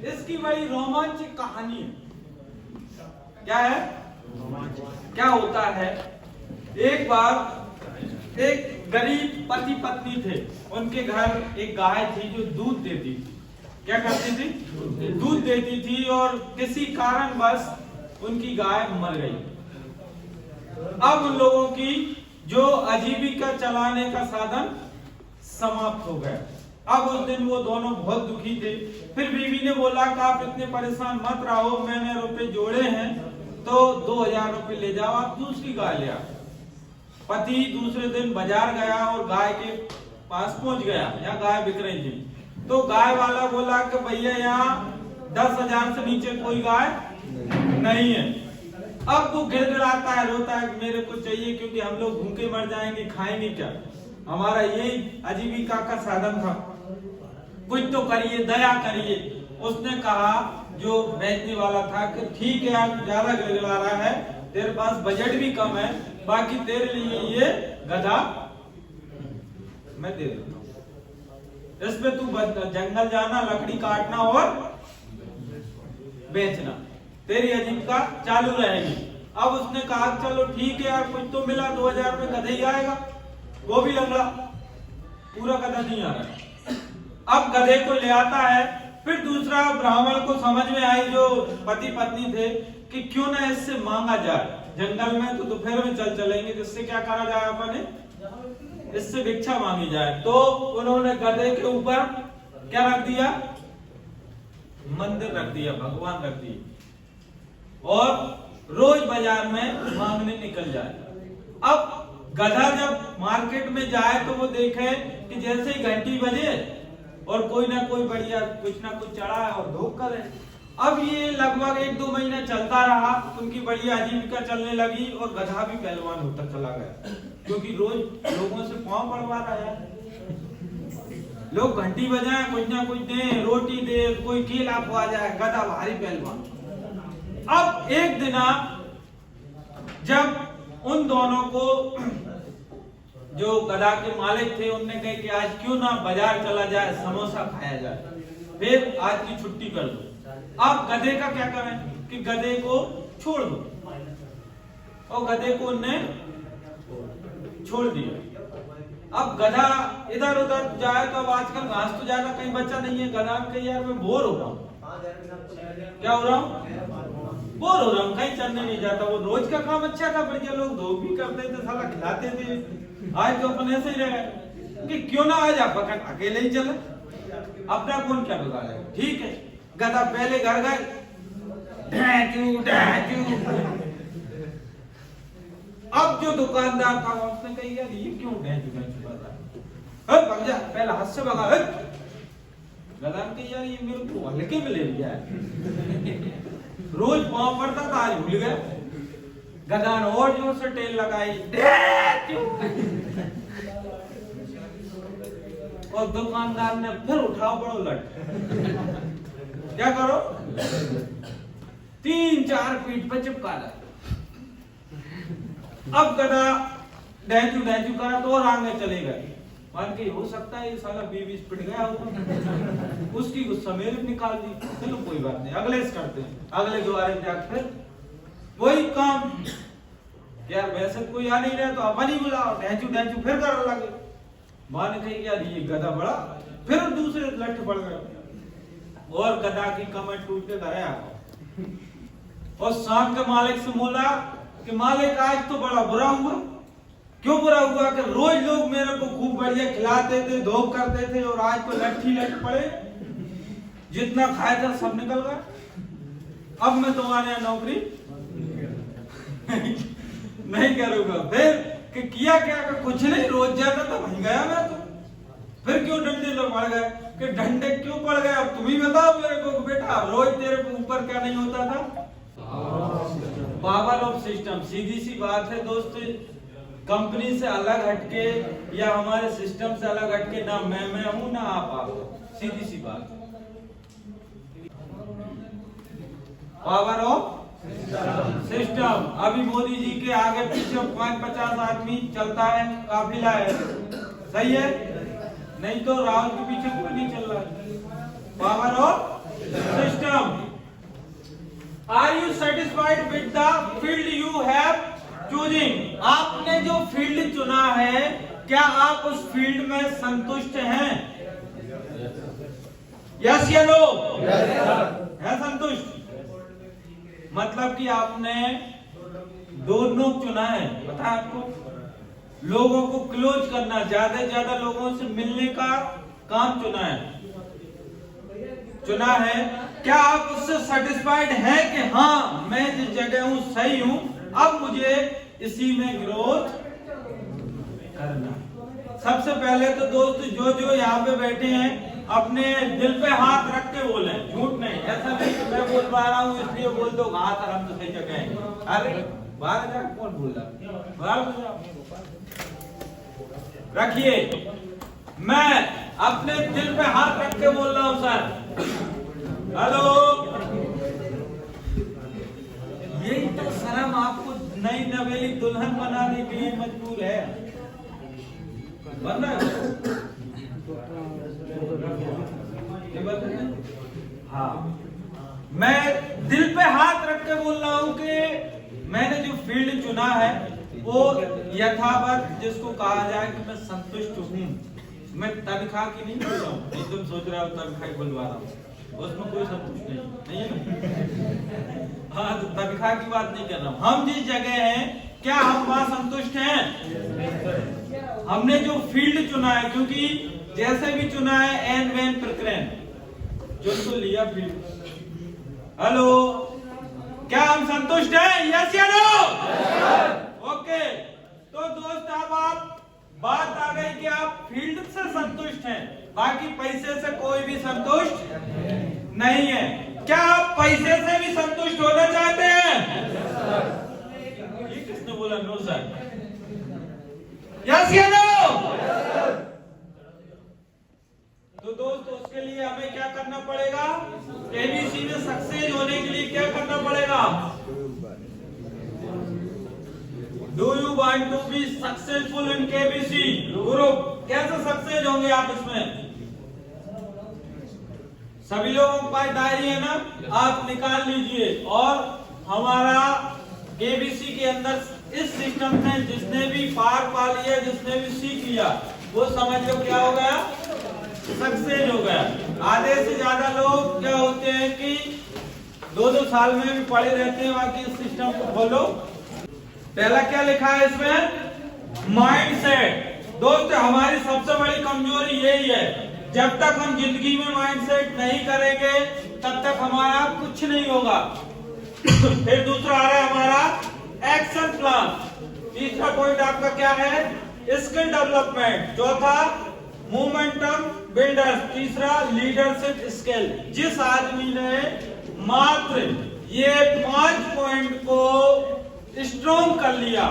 इसकी बड़ी रोमांचक कहानी है। क्या है? क्या होता है, एक बार एक गरीब पति पत्नी थे, उनके घर एक गाय थी जो दूध देती थी। क्या करती थी? दूध देती थी, और किसी कारणवश उनकी गाय मर गई। अब उन लोगों की जो आजीविका चलाने का साधन समाप्त हो गया। अब उस दिन वो दोनों बहुत दुखी थे। फिर बीवी ने बोला कि आप इतने परेशान मत रहो, मैंने रुपए जोड़े हैं, तो 2000 रुपए ले जाओ, आप दूसरी गाय ले आओ। पति दूसरे दिन बाजार गया और गाय के पास पहुंच गया, यहाँ गाय बिक रही थी। तो गाय वाला बोला कि भैया यहाँ 10,000 से नीचे कोई गाय नहीं है। अब वो गिड़गिड़ाता है, रोता है कि मेरे को चाहिए, क्योंकि हम लोग भूखे मर जाएंगे, खाएंगे क्या, हमारा यही आजीविका का साधन था, कुछ तो करिए, दया करिए। उसने कहा, जो बेचने वाला था, कि ठीक है आप ज्यादा गिड़गिड़ा रहा है, तेरे पास बजट भी कम है, बाकी तेरे लिए ये गधा मैं दे देता हूं, इसमें तू जंगल जाना, लकड़ी काटना और बेचना, तेरी आजीविका चालू रहेगी। अब उसने कहा चलो ठीक है यार, कुछ तो मिला, 2000 में गधा ही आएगा, वो भी लंगड़ा, पूरा गधा नहीं आ रहा। अब गधे को ले आता है। फिर दूसरा ब्राह्मण को समझ में आई, जो पति पत्नी थे, कि क्यों ना इससे मांगा जाए, जंगल में तो दोपहर में चलेंगे, जिससे क्या करा जाए, अपने इससे भिक्षा मांगी जाए। तो उन्होंने गधे के ऊपर क्या रख दिया? मंदिर रख दिया, भगवान रख दिए, और रोज बाजार में मांगने निकल जाए। अब गधा जब मार्केट में जाए तो वो देखे कि जैसे ही घंटी बजे और कोई ना कोई बढ़िया कुछ ना कुछ चढ़ा है और धोखा है। अब ये लगभग 1-2 महीना चलता रहा, उनकी बढ़िया आजीविका चलने लगी, और गधा भी पहलवान होता चला गया, क्योंकि रोज लोगों से पांव पड़वा रहा है। लोग घंटी बजाए, कुछ ना कुछ दे, रोटी दे, कोई केला खुआ जाए, गधा भारी पहलवान। अब एक दिन जब उन दोनों को, जो गधा के मालिक थे, उनने कहा कि आज क्यों ना बाजार चला जाए, समोसा खाया जाए, फिर आज की छुट्टी कर दो। अब गधे का क्या करें कि गधे को छोड़ दो, और गधे को उनने छोड़ दिया। अब गधा इधर उधर जाए, तो अब आजकल घास तो ज्यादा कहीं बचा नहीं है, गधा के यार मैं बोर हो रहा हूँ। क्या हो रहा हूँ? बोर हो रहा हूँ, कहीं चलने नहीं जाता। वो रोज का काम अच्छा था, बढ़िया, लोग धोख भी करते थे, साला खिलाते थे। आज तो अपन ऐसे ही रह गए कि क्यों ना आज आप अकेले ही चले, अपना कौन क्या बिगाड़ेगा। ठीक है, गधा पहले घर गए, अब जो दुकानदार था उसने कही यार ये क्यों भाग जा, पहले हाथ से भगा। गधा के यार ये मेरे को हल्के में ले लिया है, रोज पाँव पड़ता था, आज भूल गया। गधा ने और जोर से टेल लगाई, और दुकानदार ने फिर उठाओ बड़ो लट। क्या करो? 3-4 पीठ पे चिपका ला। अब गधा डहचू करा तो और आगे चले गए, मान के हो सकता है ये साला 20 पिट गया होगा, उसकी गुस्सा मेरे निकाल दी। चलो कोई बात नहीं, अगले से करते हैं, अगले द्वारे जाकर फिर वही काम। यार वैसे कोई आ नहीं रहा तो अपन ही बुलाओ, डहचू फिर कर लगे। मां ने कही यार ये गधा बड़ा, फिर दूसरे लठ पड़ गए, और गधा की कमर टूट के घर आया। और सांप के मालिक से बोला कि मालिक आज तो बड़ा बुरा हुआ। क्यों बुरा हुआ? कि रोज लोग मेरे को खूब बढ़िया खिलाते थे, धोख करते थे, और आज तो लठ पड़े, जितना खाया था सब निकल गया। अब मैं तुम्हारे यहाँ नौकरी नहीं करूंगा। फिर कि किया क्या? कि कुछ नहीं, रोज जाता था, वहीं गया मैं तो। फिर क्यों डंडे लोग पड़ गए? कि डंडे क्यों पड़ गए अब तुम ही बताओ मेरे को बेटा, रोज तेरे को ऊपर क्या नहीं होता था? Power of system. सीधी सी बात है दोस्त, कंपनी से अलग हटके या हमारे सिस्टम से अलग हटके ना मैं हूं ना आप, सीधी सी बात। Power of system. अभी मोदी जी के आगे पीछे 5-50 आदमी चलता है, काफिला है, सही है? नहीं तो राहुल के पीछे कोई नहीं चल रहा है। Power of system. satisfied with the field you have choosing? आपने जो फील्ड चुना है, क्या आप उस फील्ड में संतुष्ट हैं? यस या नो? है संतुष्ट? मतलब कि आपने दोनों चुना है, पता है आपको? लोगों को क्लोज करना, ज्यादा से ज्यादा लोगों से मिलने का काम चुना है। क्या आप उससे सेटिस्फाइड हैं कि हाँ मैं जिस जगह हूं सही हूं, अब मुझे इसी में ग्रोथ करना। सबसे पहले तो दोस्त जो यहाँ पे बैठे हैं अपने दिल पे हाथ रख के बोले, झूठ नहीं। ऐसा नहीं कि मैं बोल पा रहा हूँ इसलिए बोल दो हाँ सर हम तो सही जगह हैं। अरे बाहर जाकर कौन बोल रहा, बाहर रखिए। मैं अपने दिल पे हाथ रख के बोल रहा हूँ सर। हेलो, यही तो शर्म आपको नई नवेली दुल्हन बनाने के लिए मजबूर है। बन रहा है? हाँ, मैं दिल पे हाथ रख के बोल रहा हूँ कि मैंने जो फील्ड चुना है वो यथावत, जिसको कहा जाए कि मैं संतुष्ट हूँ। मैं तनख्वाह की नहीं बोल रहा हूँ, तुम सोच रहे हो तनख्वाह बुलवा रहा हूँ, उसमें कोई संतुष्ट नहीं है। हाँ, तो तनख्वाह की बात नहीं कर रहा हूँ। हम जिस जगह हैं, क्या हम वहां संतुष्ट हैं? हमने जो फील्ड चुना है, क्योंकि जैसे भी चुना है एन वेन प्रकरण जो लिया फील्ड। हेलो, क्या हम संतुष्ट हैं? यस या नो? ओके। तो दोस्त अब आप बात आ गई कि आप फील्ड से संतुष्ट हैं, बाकी पैसे से कोई भी संतुष्ट नहीं है। क्या आप पैसे से भी संतुष्ट होना चाहते हैं? ये किसने बोला नो सर? यस या नो? तो दोस्तों उसके लिए हमें क्या करना पड़ेगा? एबीसी में सक्सेस होने के लिए क्या करना पड़ेगा? Do you want to be successful in KBC group? कैसे सक्सेस होंगे आप इसमें? सभी लोगों के पास डायरी है ना, आप निकाल लीजिए। और हमारा केबीसी के अंदर इस सिस्टम में जिसने भी पार पा लिया, जिसने भी सीख लिया, वो समझ लो क्या हो गया? सक्सेस हो गया। आधे से ज्यादा लोग क्या होते हैं कि 2-2 साल में भी पढ़े रहते हैं, बाकी इस सिस्टम को खोलो। पहला क्या लिखा है इसमें? माइंडसेट। दोस्त हमारी सबसे बड़ी कमजोरी यही है, जब तक हम जिंदगी में माइंडसेट नहीं करेंगे तब तक हमारा कुछ नहीं होगा। फिर दूसरा आ रहा है हमारा एक्शन प्लान। तीसरा पॉइंट आपका क्या है? Skill development. चौथा मोमेंटम बिल्डर्स। तीसरा लीडरशिप स्किल। जिस आदमी ने मात्र ये 5 पॉइंट को स्ट्रॉन्ग कर लिया,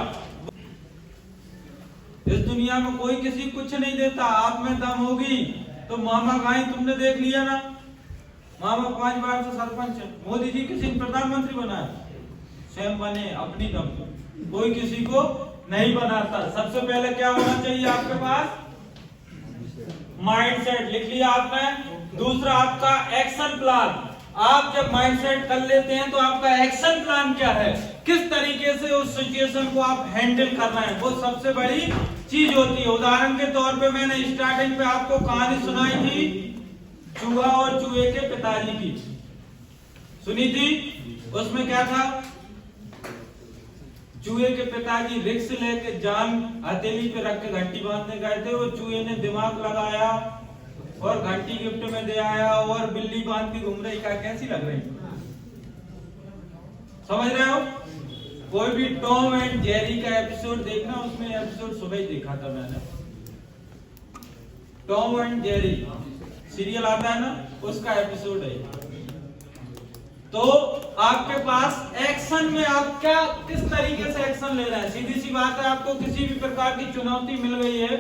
इस दुनिया में कोई किसी कुछ नहीं देता। आप में दम होगी तो मामा गाई तुमने देख लिया ना, मामा 5 बार से सरपंच है। मोदी जी किसी को प्रधानमंत्री बनाया, स्वयं बने अपनी दम पे, कोई किसी को नहीं बनाता। सबसे पहले क्या होना चाहिए आपके पास? माइंडसेट। लिख लिया आपने। दूसरा आपका एक्शन प्लान। आप जब माइंडसेट कर लेते हैं तो आपका एक्शन प्लान क्या है, किस तरीके से उस सिचुएशन को आप हैंडल करना है, वो सबसे बड़ी चीज होती है। उदाहरण के तौर पे मैंने स्टार्टिंग पे आपको कहानी सुनाई थी चूहा और चूहे के पिताजी की, सुनी थी? उसमें क्या था? चूहे के पिताजी रिक्स लेके जान हथेली पे रख के घंटी बांधने गए थे। वो चूहे ने दिमाग लगाया और घंटी गिफ्ट में दे आया, और बिल्ली बांध के घूम रही। क्या कैसी लग रही? समझ रहे हो? कोई भी टॉम एंड जेरी का एपिसोड देखना, उसमें एपिसोड सुबह ही देखा था मैंने। टॉम एंड जेरी सीरियल आता है ना, उसका एपिसोड है। तो आपके पास एक्शन में आप क्या किस तरीके से एक्शन ले रहे हैं? सीधी सी बात है, आपको किसी भी प्रकार की चुनौती मिल गई है